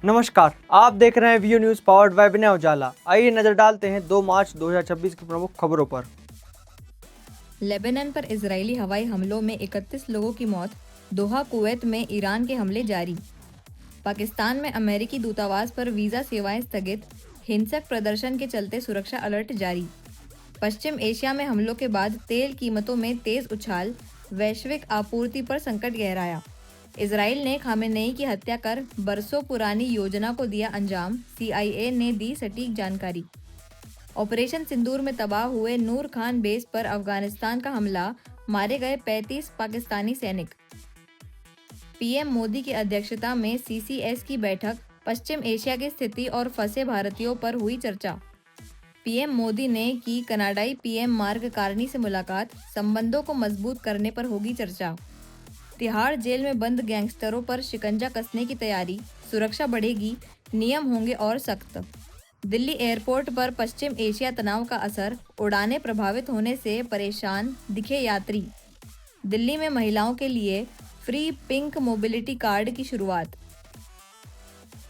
नमस्कार, आप देख रहे हैं व्यू न्यूज़ पावर्ड बाय विनय उजाला। आइए नजर डालते हैं 2 मार्च 2026 की प्रमुख खबरों पर। लेबनान पर इजरायली हवाई हमलों में 31 लोगों की मौत। दोहा कुवैत में ईरान के हमले जारी। पाकिस्तान में अमेरिकी दूतावास पर वीज़ा सेवाएं स्थगित। हिंसक प्रदर्शन के चलते सुरक्षा अलर्ट जारी। पश्चिम एशिया में हमलों के बाद तेल कीमतों में तेज उछाल। वैश्विक आपूर्ति पर संकट गहराया। इजराइल ने खामेनेई की हत्या कर बरसों पुरानी योजना को दिया अंजाम। CIA ने दी सटीक जानकारी। ऑपरेशन सिंदूर में तबाह हुए नूर खान बेस पर अफगानिस्तान का हमला। मारे गए 35 पाकिस्तानी सैनिक। PM मोदी की अध्यक्षता में CCS की बैठक। पश्चिम एशिया की स्थिति और फंसे भारतीयों पर हुई चर्चा। PM मोदी ने की कनाडाई PM मार्क कार्नी से मुलाकात। संबंधों को मजबूत करने पर होगी चर्चा। तिहाड़ जेल में बंद गैंगस्टरों पर शिकंजा कसने की तैयारी। सुरक्षा बढ़ेगी, नियम होंगे और सख्त। दिल्ली एयरपोर्ट पर पश्चिम एशिया तनाव का असर। उड़ानें प्रभावित होने से परेशान दिखे यात्री। दिल्ली में महिलाओं के लिए फ्री पिंक मोबिलिटी कार्ड की शुरुआत।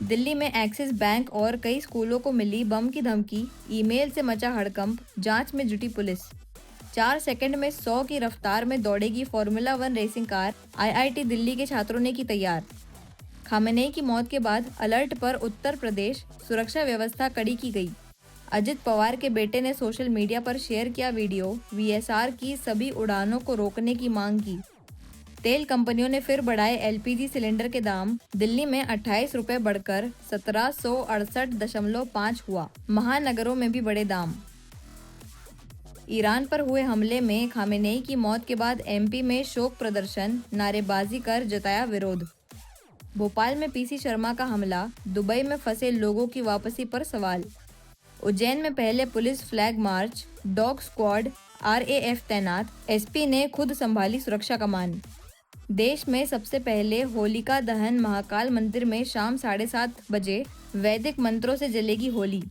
दिल्ली में एक्सिस बैंक और कई स्कूलों को मिली बम की धमकी। ईमेल से मचा हड़कंप, जांच में जुटी पुलिस। 4 सेकंड में 100 की रफ्तार में दौड़ेगी formula 1 racing car. IIT Delhi के छात्रों ने की तैयार। खामेनेई की मौत के बाद अलर्ट पर उत्तर प्रदेश। सुरक्षा व्यवस्था कड़ी की गई। अजित पवार के बेटे ने सोशल मीडिया पर शेयर किया वीडियो। VSR की सभी उड़ानों को रोकने की मांग की। तेल कंपनियों ने फिर बढ़ाए LPG सिलेंडर के दाम। दिल्ली में 28 रुपये बढ़कर 1768.5 हुआ। महानगरों में भी बढ़े दाम। ईरान पर हुए हमले में खामेनेई की मौत के बाद MP में शोक प्रदर्शन। नारेबाजी कर जताया विरोध। भोपाल में PC शर्मा का हमला। दुबई में फंसे लोगों की वापसी पर सवाल। उज्जैन में पहले police flag march. Dog squad, RAF तैनात। SP ने खुद संभाली सुरक्षा कमान। देश में सबसे पहले होलिका दहन महाकाल मंदिर में शाम 7:30 बजे वैदिक मंत्रों से जलेगी होली।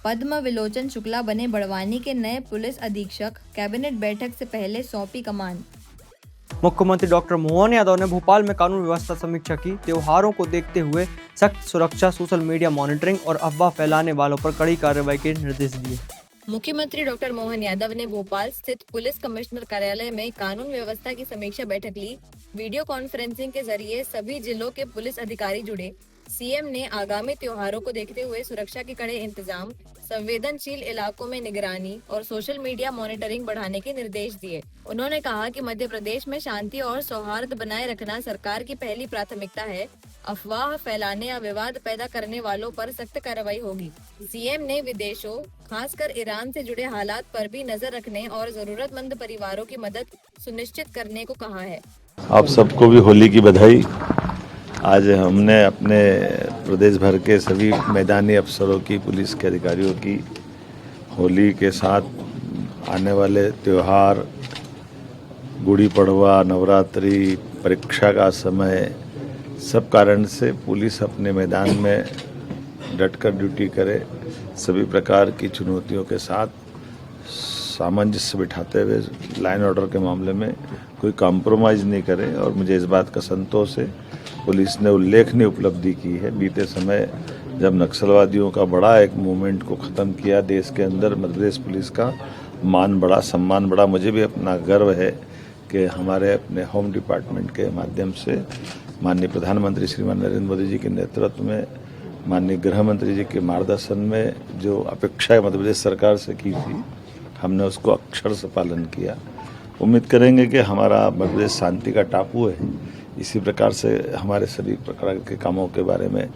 पद्म विलोचन शुक्ला बने बड़वानी के नए पुलिस अधीक्षक। कैबिनेट बैठक से पहले सौंपी कमान। मुख्यमंत्री डॉक्टर मोहन यादव ने भोपाल में कानून व्यवस्था समीक्षा की। त्योहारों को देखते हुए सख्त सुरक्षा, सोशल मीडिया मॉनिटरिंग और अफवाह फैलाने वालों पर कड़ी कार्रवाई के निर्देश दिए। मुख्यमंत्री डॉक्टर मोहन यादव ने भोपाल स्थित पुलिस कमिश्नर कार्यालय में कानून व्यवस्था की समीक्षा बैठक ली। वीडियो कॉन्फ्रेंसिंग के जरिए सभी जिलों के पुलिस अधिकारी जुड़े। CM ने आगामी त्योहारों को देखते हुए सुरक्षा के कड़े इंतजाम, संवेदनशील इलाकों में निगरानी और सोशल मीडिया मॉनिटरिंग बढ़ाने के निर्देश दिए। उन्होंने कहा कि मध्य प्रदेश में शांति और सौहार्द बनाए रखना सरकार की पहली प्राथमिकता है। अफवाह फैलाने या विवाद पैदा करने वालों पर सख्त कार्रवाई होगी। CM ने विदेशों, खासकर ईरान से जुड़े हालात पर भी नजर रखने और जरूरतमंद परिवारों की मदद सुनिश्चित करने को कहा है। आप सबको भी होली की बधाई। आज हमने अपने प्रदेश भर के सभी मैदानी अफसरों की, पुलिस के अधिकारियों की होली के साथ आने वाले त्यौहार, गुड़ी पड़वा, नवरात्रि, परीक्षा का समय, सब कारण से पुलिस अपने मैदान में डटकर ड्यूटी करे। सभी प्रकार की चुनौतियों के साथ सामंजस्य बिठाते हुए लाइन ऑर्डर के मामले में कोई कॉम्प्रोमाइज़ नहीं करे। और मुझे इस बात का संतोष है, पुलिस ने उल्लेखनीय उपलब्धि की है। बीते समय जब नक्सलवादियों का बड़ा एक मूवमेंट को ख़त्म किया देश के अंदर, मध्य प्रदेश पुलिस का मान बढ़ा, सम्मान बढ़ा। मुझे भी अपना गर्व है कि हमारे अपने होम डिपार्टमेंट के माध्यम से माननीय प्रधानमंत्री श्रीमान नरेंद्र मोदी जी के नेतृत्व में, माननीय गृह मंत्री जी के मार्गदर्शन में जो अपेक्षा मध्य प्रदेश सरकार से की थी, हमने उसको अक्षर से पालन किया। उम्मीद करेंगे कि हमारा मध्य प्रदेश शांति का टापू है। इसी प्रकार से हमारे सभी प्रकार के कामों के बारे में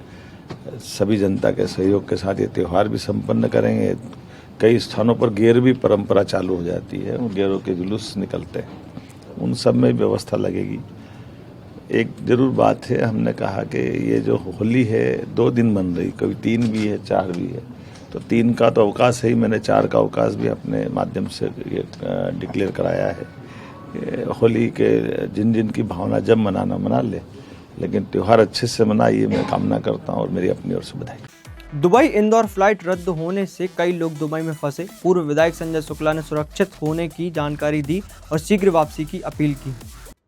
सभी जनता के सहयोग के साथ ये त्यौहार भी संपन्न करेंगे। कई स्थानों पर गेरवी परंपरा चालू हो जाती है, उन गेरों के जुलूस निकलते हैं, उन सब में व्यवस्था लगेगी। एक जरूर बात है, हमने कहा कि ये जो होली है 2 दिन बन रही, कभी 3 भी है, 4 भी है, तो 3 का तो अवकाश है ही, मैंने 4 का अवकाश भी अपने माध्यम से ये डिक्लेयर कराया है। होली के जिन जिन की भावना जब मनाना मना ले, लेकिन त्यौहार अच्छे से मनाइए, मैं कामना करता हूँ और मेरी अपनी ओर से बधाई। दुबई इंदौर फ्लाइट रद्द होने से कई लोग दुबई में फंसे। पूर्व विधायक संजय शुक्ला ने सुरक्षित होने की जानकारी दी और शीघ्र वापसी की अपील की।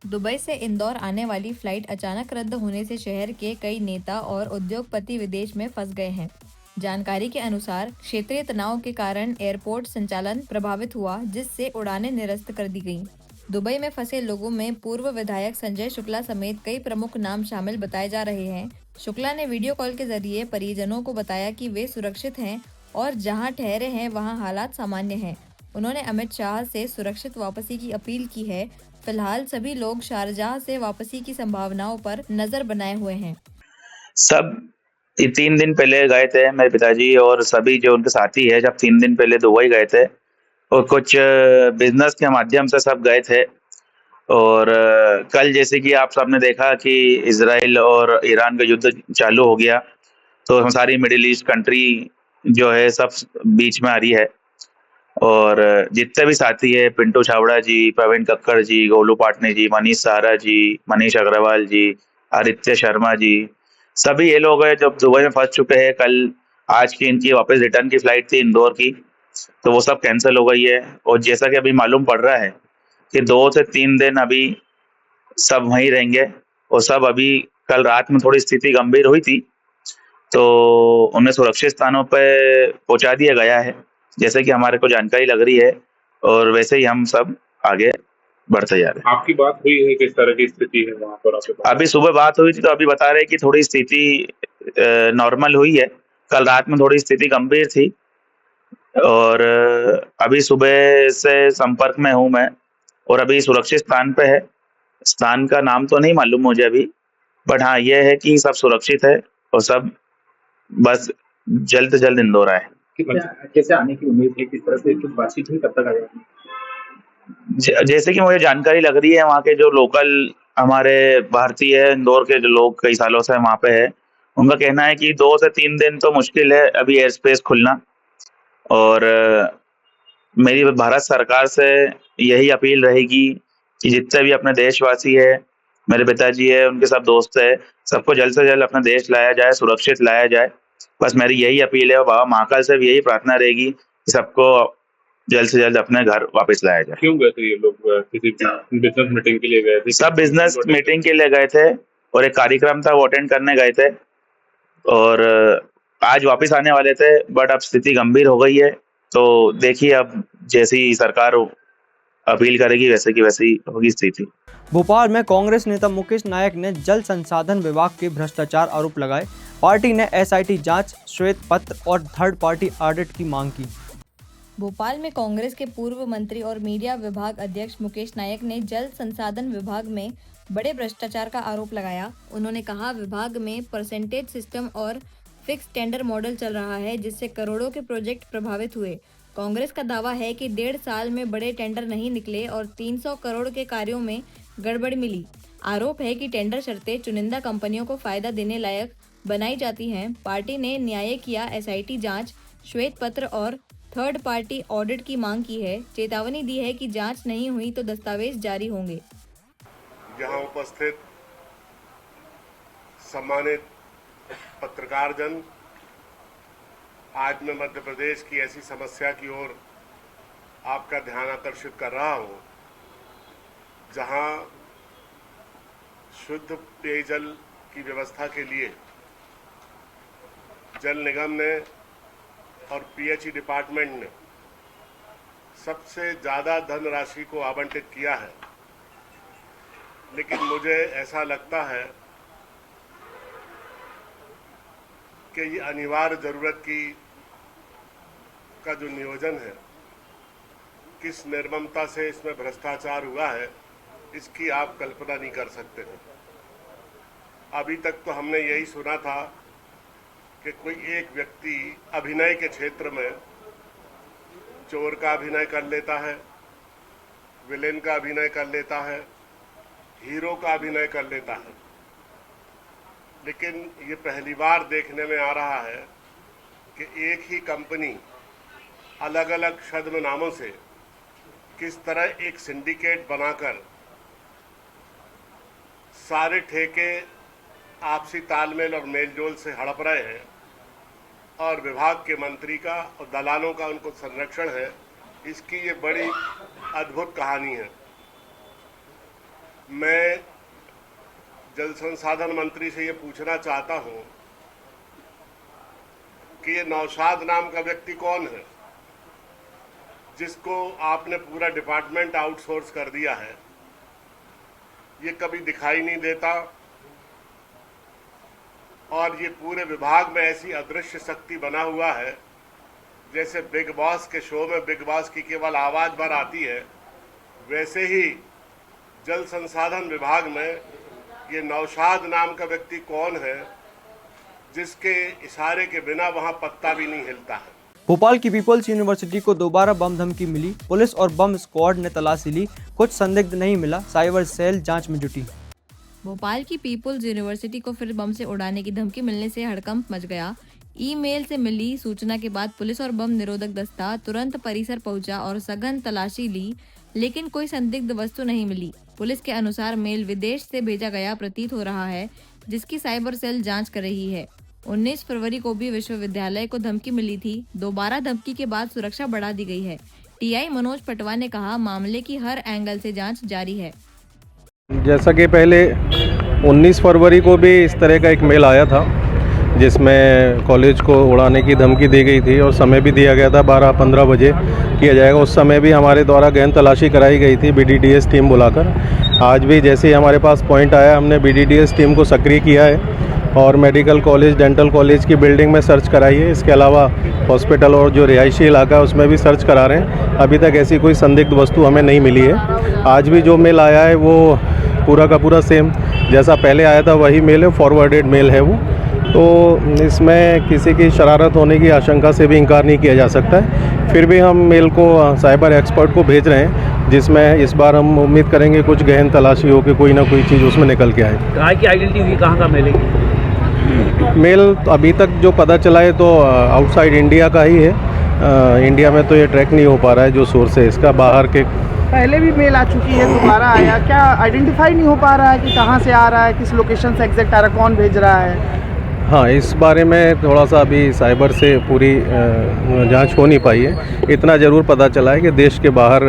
दुबई से इंदौर आने वाली फ्लाइट अचानक रद्द होने से शहर के कई नेता और उद्योगपति विदेश में फंस गए हैं। जानकारी के अनुसार क्षेत्रीय तनाव के कारण एयरपोर्ट संचालन प्रभावित हुआ, जिससे उड़ानें निरस्त कर दी गईं। दुबई में फंसे लोगों में पूर्व विधायक संजय शुक्ला समेत कई प्रमुख नाम शामिल बताए जा रहे हैं। शुक्ला ने वीडियो कॉल के जरिए परिजनों को बताया कि वे सुरक्षित हैं और जहां ठहरे हैं वहां हालात सामान्य हैं। उन्होंने अमित शाह से सुरक्षित वापसी की अपील की है। फिलहाल सभी लोग शारजाह से वापसी की संभावनाओं पर नजर बनाए हुए हैं। सब 3 दिन पहले गए थे मेरे पिताजी और सभी जो उनके साथी है, जब 3 दिन पहले दुबई गए थे और कुछ बिजनेस के माध्यम से सब गए थे। और कल जैसे कि आप सबने देखा कि इजराइल और ईरान का युद्ध चालू हो गया, तो हम सारी मिडिल ईस्ट कंट्री जो है सब बीच में आ रही है। और जितने भी साथी है, पिंटू छाबड़ा जी, प्रवीण कक्कड़ जी, गोलू पाटनी जी, मनीष सहारा जी, मनीष अग्रवाल जी, आदित्य शर्मा जी, सभी ये लोग हैं जो दुबई में फंस चुके हैं। कल आज की इनकी वापस रिटर्न की फ्लाइट थी इंदौर की, तो वो सब कैंसिल हो गई है। और जैसा कि अभी मालूम पड़ रहा है कि 2 से 3 दिन अभी सब वहीं रहेंगे। और सब अभी कल रात में थोड़ी स्थिति गंभीर हुई थी, तो उन्हें सुरक्षित स्थानों पे पहुंचा दिया गया है, जैसे कि हमारे को जानकारी लग रही है। और वैसे ही हम सब आगे बढ़ते जा रहे हैं। आपकी बात हुई है, किस तरह की स्थिति है वहाँ पर आपके पास? अभी सुबह बात हुई थी, तो अभी बता रहे हैं कि थोड़ी स्थिति नॉर्मल हुई है। कल रात में थोड़ी स्थिति गंभीर थी और अभी सुबह से संपर्क में हूँ मैं और अभी सुरक्षित स्थान पे है। स्थान का नाम तो नहीं मालूम मुझे अभी, बट हाँ ये है कि सब सुरक्षित है और सब बस जल्द से जल्द इंदौर आए। कैसे आने की उम्मीद है, किस तरह से कुछ बातचीत हुई, कब तक आ जाएगी? जैसे कि मुझे जानकारी लग रही है, वहाँ के जो लोकल हमारे भारतीय है, इंदौर के जो लोग कई सालों से वहाँ पे है, उनका कहना है कि 2 से 3 दिन तो मुश्किल है अभी एयर स्पेस खुलना। और मेरी भारत सरकार से यही अपील रहेगी कि जितने भी अपने देशवासी है, मेरे पिताजी है, उनके सब दोस्त है, सबको जल्द से जल्द अपना देश लाया जाए, सुरक्षित लाया जाए। बस मेरी यही अपील है और बाबा महाकाल से भी यही प्रार्थना रहेगी कि सबको जल्द से जल्द अपने घर वापस लाया जाए। क्यों गए थे ये लोग? किसी बिजनेस मीटिंग के लिए गए थे? सब बिजनेस मीटिंग के लिए गए थे और एक कार्यक्रम था, वो अटेंड करने गए थे और आज वापस आने वाले थे, बट अब स्थिति गंभीर हो गई है। तो देखिए अब जैसी सरकार अपील करेगी वैसे की वैसी होगी स्थिति। भोपाल में कांग्रेस नेता मुकेश नायक ने जल संसाधन विभाग के भ्रष्टाचार आरोप लगाए। पार्टी ने एसआईटी जांच, श्वेत पत्र और थर्ड पार्टी ऑडिट की मांग की। भोपाल में कांग्रेस के पूर्व मंत्री और मीडिया विभाग अध्यक्ष मुकेश नायक ने जल संसाधन विभाग में बड़े भ्रष्टाचार का आरोप लगाया। उन्होंने कहा, विभाग में परसेंटेज सिस्टम और फिक्स टेंडर मॉडल चल रहा है, जिससे करोड़ों के प्रोजेक्ट प्रभावित हुए। कांग्रेस का दावा है कि 1.5 साल में बड़े टेंडर नहीं निकले और 300 करोड़ के कार्यों में गड़बड़ मिली। आरोप है कि टेंडर शर्तें चुनिंदा कंपनियों को फायदा देने लायक बनाई जाती हैं। पार्टी ने न्याय किया, एसआईटी जांच, श्वेत पत्र और थर्ड पार्टी ऑडिट की मांग की है। चेतावनी दी है कि जांच नहीं हुई तो दस्तावेज जारी होंगे। यहाँ उपस्थित सम्मानित पत्रकार जन, आज मैं मध्य प्रदेश की ऐसी समस्या की ओर आपका ध्यान आकर्षित कर रहा हूँ जहाँ शुद्ध पेयजल की व्यवस्था के लिए जल निगम ने और पीएचई डिपार्टमेंट ने सबसे ज़्यादा धनराशि को आवंटित किया है। लेकिन मुझे ऐसा लगता है कि ये अनिवार्य ज़रूरत का जो नियोजन है, किस निर्ममता से इसमें भ्रष्टाचार हुआ है, इसकी आप कल्पना नहीं कर सकते हैं। अभी तक तो हमने यही सुना था कि कोई एक व्यक्ति अभिनय के क्षेत्र में चोर का अभिनय कर लेता है, विलेन का अभिनय कर लेता है, हीरो का अभिनय कर लेता है। लेकिन ये पहली बार देखने में आ रहा है कि एक ही कंपनी अलग अलग छद्म नामों से किस तरह एक सिंडिकेट बनाकर सारे ठेके आपसी तालमेल और मेलजोल से हड़प रहे हैं और विभाग के मंत्री का और दलालों का उनको संरक्षण है। इसकी ये बड़ी अद्भुत कहानी है। मैं जल संसाधन मंत्री से ये पूछना चाहता हूं कि ये नौशाद नाम का व्यक्ति कौन है जिसको आपने पूरा डिपार्टमेंट आउटसोर्स कर दिया है। ये कभी दिखाई नहीं देता और ये पूरे विभाग में ऐसी अदृश्य शक्ति बना हुआ है जैसे बिग बॉस के शो में बिग बॉस की केवल आवाज भर आती है, वैसे ही जल संसाधन विभाग में ये नौशाद नाम का व्यक्ति कौन है जिसके इशारे के बिना वहां पत्ता भी नहीं हिलता है। भोपाल की पीपल्स यूनिवर्सिटी को दोबारा बम धमकी मिली, पुलिस और बम स्क्वाड ने तलाशी ली, कुछ संदिग्ध नहीं मिला, साइबर सेल जांच में जुटी। भोपाल की पीपल्स यूनिवर्सिटी को फिर बम से उड़ाने की धमकी मिलने से हड़कंप मच गया। ईमेल से मिली सूचना के बाद पुलिस और बम निरोधक दस्ता तुरंत परिसर पहुंचा और सघन तलाशी ली, लेकिन कोई संदिग्ध वस्तु नहीं मिली। पुलिस के अनुसार मेल विदेश से भेजा गया प्रतीत हो रहा है, जिसकी साइबर सेल जांच कर रही है। 19 फरवरी को भी विश्वविद्यालय को धमकी मिली थी। दोबारा धमकी के बाद सुरक्षा बढ़ा दी गई है। टीआई मनोज पटवा ने कहा, मामले की हर एंगल से जांच जारी है। जैसा कि पहले 19 फरवरी को भी इस तरह का एक मेल आया था जिसमें कॉलेज को उड़ाने की धमकी दी गई थी और समय भी दिया गया था 12-15 बजे किया जाएगा। उस समय भी हमारे द्वारा गहन तलाशी कराई गई थी BDDS टीम बुलाकर। आज भी जैसे ही हमारे पास पॉइंट आया, हमने BDDS टीम को सक्रिय किया है और मेडिकल कॉलेज, डेंटल कॉलेज की बिल्डिंग में सर्च कराई है। इसके अलावा हॉस्पिटल और जो रिहायशी इलाका है उसमें भी सर्च करा रहे हैं। अभी तक ऐसी कोई संदिग्ध वस्तु हमें नहीं मिली है। आज भी जो मेल आया है वो पूरा का पूरा सेम जैसा पहले आया था वही मेल है, फॉरवर्डेड मेल है वो। तो इसमें किसी की शरारत होने की आशंका से भी इंकार नहीं किया जा सकता है। फिर भी हम मेल को साइबर एक्सपर्ट को भेज रहे हैं, जिसमें इस बार हम उम्मीद करेंगे कुछ गहन तलाशी हो कि कोई ना कोई चीज़ उसमें निकल के आए। गाय की आइडेंटिटी हुई कहाँ का मिलेगी? मेल अभी तक जो पता चला है तो आउटसाइड इंडिया का ही है। इंडिया में तो ये ट्रैक नहीं हो पा रहा है जो सोर्स है इसका, बाहर के। पहले भी मेल आ चुकी है, दोबारा आया, क्या आइडेंटिफाई नहीं हो पा रहा है कि कहाँ से आ रहा है, किस लोकेशन से एग्जैक्ट आ रहा है, कौन भेज रहा है? हाँ, इस बारे में थोड़ा सा अभी साइबर से पूरी जांच हो नहीं पाई है। इतना ज़रूर पता चला है कि देश के बाहर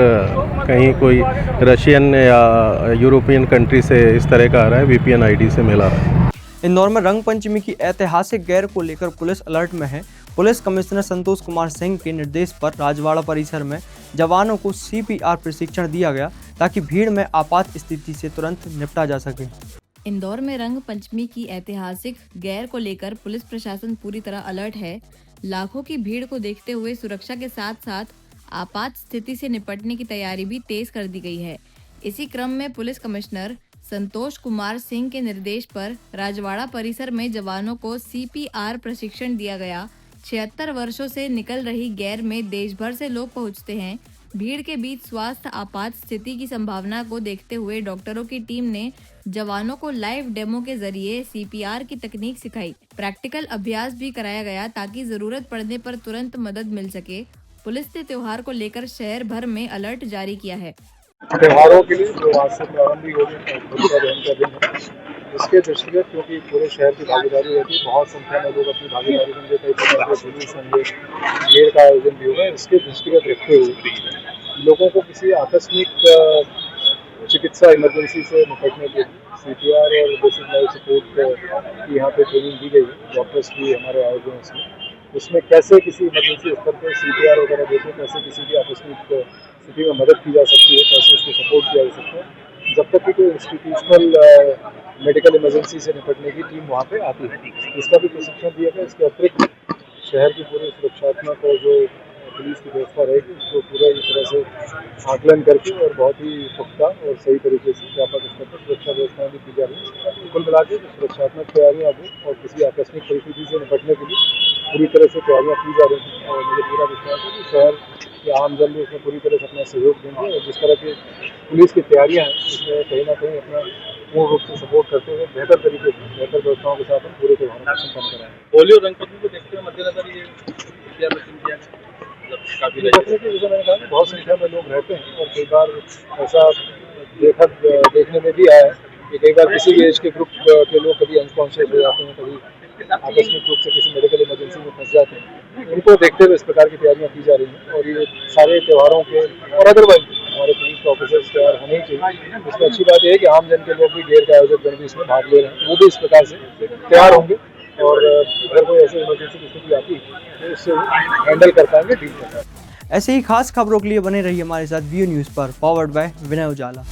कहीं कोई रशियन या यूरोपियन कंट्री से इस तरह का आ रहा है, VPN ID से मिला रहा है। इंदौर में रंग पंचमी की ऐतिहासिक गैर को लेकर पुलिस अलर्ट में है। पुलिस कमिश्नर संतोष कुमार सिंह के निर्देश पर राजवाड़ा परिसर में जवानों को CPR प्रशिक्षण दिया गया ताकि भीड़ में आपात स्थिति से तुरंत निपटा जा सके। इंदौर में रंग पंचमी की ऐतिहासिक गैर को लेकर पुलिस प्रशासन पूरी तरह अलर्ट है। लाखों की भीड़ को देखते हुए सुरक्षा के साथ साथ आपात स्थिति से निपटने की तैयारी भी तेज कर दी गई है। इसी क्रम में पुलिस कमिश्नर संतोष कुमार सिंह के निर्देश पर राजवाड़ा परिसर में जवानों को CPR प्रशिक्षण दिया गया। 76 वर्षों से निकल रही गैर में देश भर से लोग पहुंचते हैं। भीड़ के बीच स्वास्थ्य आपात स्थिति की संभावना को देखते हुए डॉक्टरों की टीम ने जवानों को लाइव डेमो के जरिए CPR की तकनीक सिखाई। प्रैक्टिकल अभ्यास भी कराया गया ताकि जरूरत पड़ने पर तुरंत मदद मिल सके। पुलिस ने त्योहार को लेकर शहर भर में अलर्ट जारी किया है। त्योहारों के लिए जो आज से प्रारंभ भी हो गया होलिका दहन का दिन है, इसके दृष्टिगत क्योंकि पूरे शहर की भागीदारी रहती है, बहुत संख्या में लोग अपनी भागीदारी देंगे, कई प्रकार के जुलूस होंगे, मेल का आयोजन भी होगा। इसके दृष्टिगत रखते हुए लोगों को किसी आकस्मिक चिकित्सा इमरजेंसी से निपटने के लिए CPR और बेसिक लाइफ सपोर्ट की यहाँ पे ट्रेनिंग दी गई है। डॉक्टर्स भी हमारे आए हुए हैं उसमें कैसे किसी इमरजेंसी स्तर पर CPR वगैरह देते, कैसे किसी भी आकस्मिक स्थिति में मदद की जा सकती है, कैसे उसको सपोर्ट किया जा सकता है। जब तक कि कोई इंस्टीट्यूशनल मेडिकल इमरजेंसी से निपटने की टीम वहाँ पे आती है, इसका भी प्रशिक्षण दिया गया। इसके अतिरिक्त शहर की पूरी सुरक्षात्मक और जो पुलिस की व्यवस्था रहेगी उसको पूरा एक तरह से आकलन करके और बहुत ही पुख्ता और सही तरीके से व्यापक स्तर पर सुरक्षा व्यवस्थाएं भी की जा रही है। कुल मिला के सुरक्षात्मक तैयारियां हो और किसी आकस्मिक परिस्थिति से निपटने के लिए पूरी तरह से तैयारियां की जा रही हैं और मुझे पूरा विश्वास है कि शहर के आम जन भी उसमें पूरी तरह से अपना सहयोग देंगे और जिस तरह की पुलिस की तैयारियां हैं उसमें कहीं ना कहीं अपना पूर्ण रूप से सपोर्ट करते हुए बेहतर तरीके से बेहतर व्यवस्थाओं के साथ हम पूरे त्योहारों को संपन्न कराएंगे। होली और रंग पंचमी को देखते हुए मद्देनजर ये जैसे मैंने कहा कि बहुत संख्या में लोग रहते हैं और कई बार ऐसा देखने में भी आया है कि कई बार किसी भी एज के ग्रुप के लोग कभी अनकॉन्शियस हो जाते हैं, कभी आकस्मिक रूप से किसी मेडिकल इमरजेंसी में फंस जाते हैं। उनको देखते हुए इस प्रकार की तैयारियां की जा रही हैं और ये सारे त्योहारों के और अदरवाइज हमारे पुलिस ऑफिसर्स तैयार होने ही चाहिए। इसमें अच्छी बात यह है कि आम जन के लोग भी गेर के आयोजक जन भी इसमें भाग ले रहे हैं, वो भी इस प्रकार से तैयार होंगे और अगर कोई ऐसी इमरजेंसी की स्थिति आती है तो उससे हैंडल कर पाएंगे, डील कर पाएंगे। ऐसे ही खास खबरों के लिए बने रहिए हमारे साथ व्यू न्यूज़ पर, पावर्ड बाय विनय उजाला।